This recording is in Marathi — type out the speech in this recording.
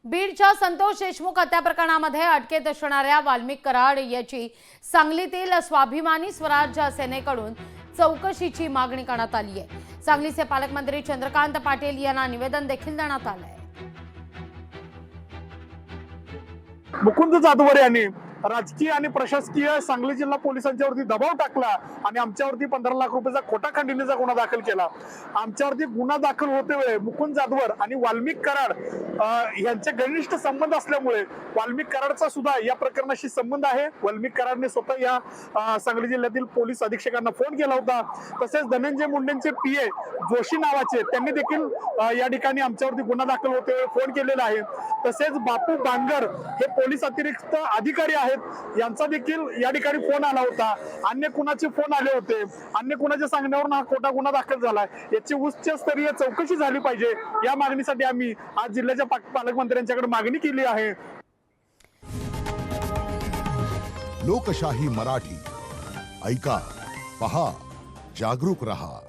बीडच्या संतोष देशमुख हत्या प्रकरणामध्ये अटकेत असणाऱ्या वाल्मिक कराड याची सांगलीतील स्वाभिमानी स्वराज्य सेनेकडून चौकशीची मागणी करण्यात आली आहे। सांगलीचे पालकमंत्री चंद्रकांत पाटील यांना निवेदन देखील देण्यात आले आहे। मुकुंद जाधवर यांनी राजकीय आणि प्रशासकीय सांगली जिल्हा पोलिसांच्यावरती दबाव टाकला आणि आमच्यावरती 15 लाख रुपयाचा खोटा खंडणीचा गुन्हा दाखल केला। आमच्यावरती गुन्हा दाखल होते वेळी मुकुंद जाधवर आणि वाल्मिक कराड यांचे घनिष्ठ संबंध असल्यामुळे वाल्मिक कराडचा सुद्धा या प्रकरणाशी संबंध आहे। वाल्मिक कराडने स्वतः या सांगली जिल्ह्यातील पोलीस अधीक्षकांना फोन केला होता। तसेच धनंजय मुंडेंचे पीए जोशी नावाचे त्यांनी देखील या ठिकाणी आमच्यावरती गुन्हा दाखल होते वेळी फोन केलेला आहे। तसेच बापू बांगर हे पोलीस अतिरिक्त अधिकारी आहेत, यांचा देखील या ठिकाणी फोन आला होता। अन्य कुणाचे फोन आले होते, अन्य कुणाच्या सांगण्यावरून हा खोटा गुन्हा दाखल झाला। याची उच्चस्तरीय चौकशी झाली पाहिजे या मागणीसाठी आम्ही आज जिल्ह्याच्या पालकमंत्र्यांच्याकडे मागणी केली आहे। लोकशाही मराठी ऐका, पहा, जागरूक रहा।